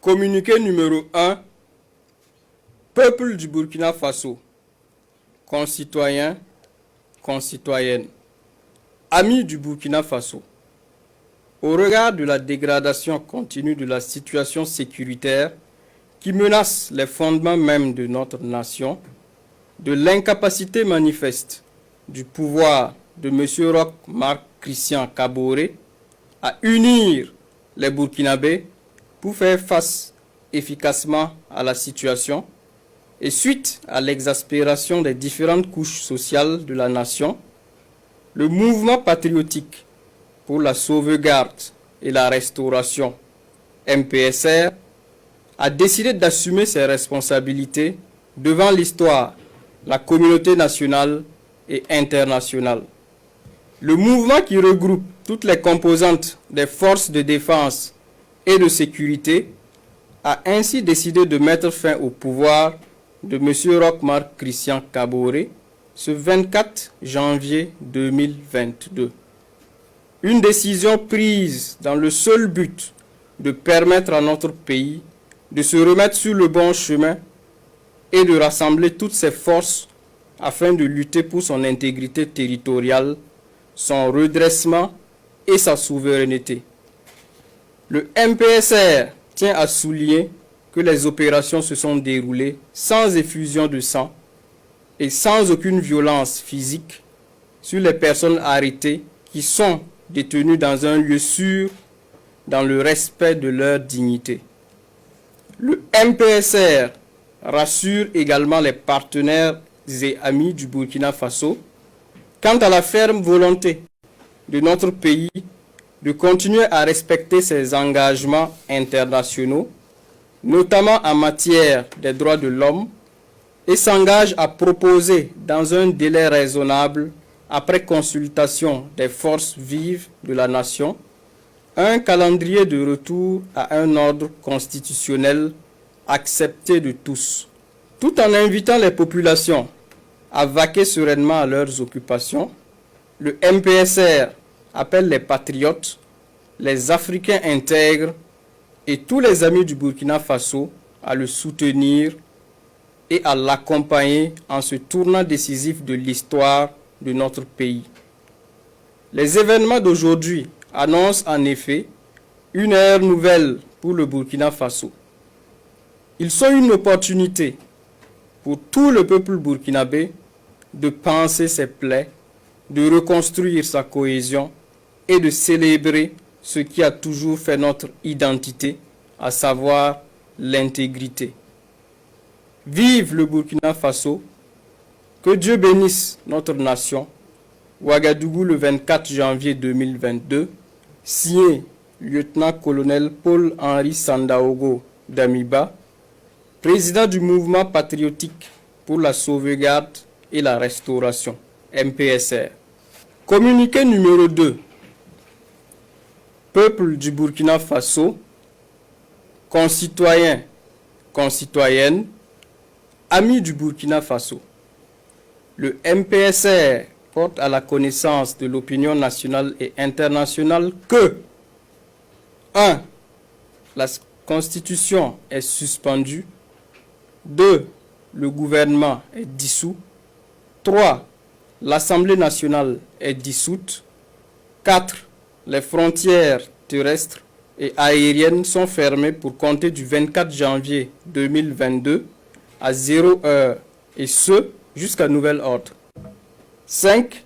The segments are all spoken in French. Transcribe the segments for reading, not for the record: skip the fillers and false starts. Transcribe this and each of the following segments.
Communiqué numéro 1. Peuple du Burkina Faso, concitoyens, concitoyennes, amis du Burkina Faso, au regard de la dégradation continue de la situation sécuritaire qui menace les fondements même de notre nation, de l'incapacité manifeste du pouvoir de M. Roch Marc Christian Kaboré à unir les Burkinabés pour faire face efficacement à la situation, et suite à l'exaspération des différentes couches sociales de la nation, le mouvement patriotique pour la sauvegarde et la restauration, MPSR, a décidé d'assumer ses responsabilités devant l'histoire, la communauté nationale et internationale. Le mouvement qui regroupe toutes les composantes des forces de défense et de sécurité a ainsi décidé de mettre fin au pouvoir de M. Roch Marc Christian Kaboré ce 24 janvier 2022. Une décision prise dans le seul but de permettre à notre pays de se remettre sur le bon chemin et de rassembler toutes ses forces afin de lutter pour son intégrité territoriale, son redressement et sa souveraineté. Le MPSR tient à souligner que les opérations se sont déroulées sans effusion de sang et sans aucune violence physique sur les personnes arrêtées qui sont détenues dans un lieu sûr, dans le respect de leur dignité. Le MPSR rassure également les partenaires et amis du Burkina Faso quant à la ferme volonté de notre pays de continuer à respecter ses engagements internationaux, notamment en matière des droits de l'homme, et s'engage à proposer dans un délai raisonnable, après consultation des forces vives de la nation, un calendrier de retour à un ordre constitutionnel accepté de tous, tout en invitant les populations à vaquer sereinement à leurs occupations. Le MPSR appelle les patriotes, les Africains intègres et tous les amis du Burkina Faso à le soutenir et à l'accompagner en ce tournant décisif de l'histoire de notre pays. Les événements d'aujourd'hui annoncent en effet une ère nouvelle pour le Burkina Faso. Ils sont une opportunité pour tout le peuple burkinabé de panser ses plaies, de reconstruire sa cohésion et de célébrer ce qui a toujours fait notre identité, à savoir l'intégrité. Vive le Burkina Faso, que Dieu bénisse notre nation. Ouagadougou le 24 janvier 2022, signé lieutenant-colonel Paul-Henri Sandaogo Damiba, président du mouvement patriotique pour la sauvegarde et la restauration, MPSR. Communiqué numéro 2. Peuple du Burkina Faso, concitoyens, concitoyennes, amis du Burkina Faso. Le MPSR porte à la connaissance de l'opinion nationale et internationale que 1. La Constitution est suspendue. 2. Le gouvernement est dissous. 3. L'Assemblée nationale est dissoute. 4. Les frontières terrestres et aériennes sont fermées pour compter du 24 janvier 2022 à 0 heure, et ce, jusqu'à nouvel ordre. 5.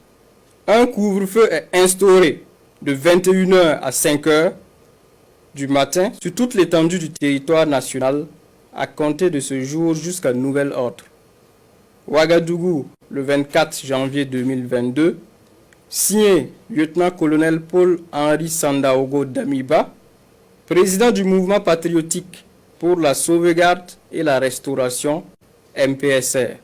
Un couvre-feu est instauré de 21 heures à 5 heures du matin sur toute l'étendue du territoire national à compter de ce jour jusqu'à nouvel ordre. Ouagadougou, le 24 janvier 2022, signé lieutenant-colonel Paul-Henri Sandaogo Damiba, président du mouvement patriotique pour la sauvegarde et la restauration, MPSR.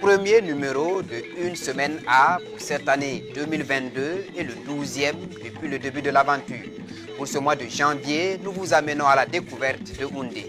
Premier numéro de Une Semaine A pour cette année 2022 et le 12e depuis le début de l'aventure. Pour ce mois de janvier, nous vous amenons à la découverte de Houndé.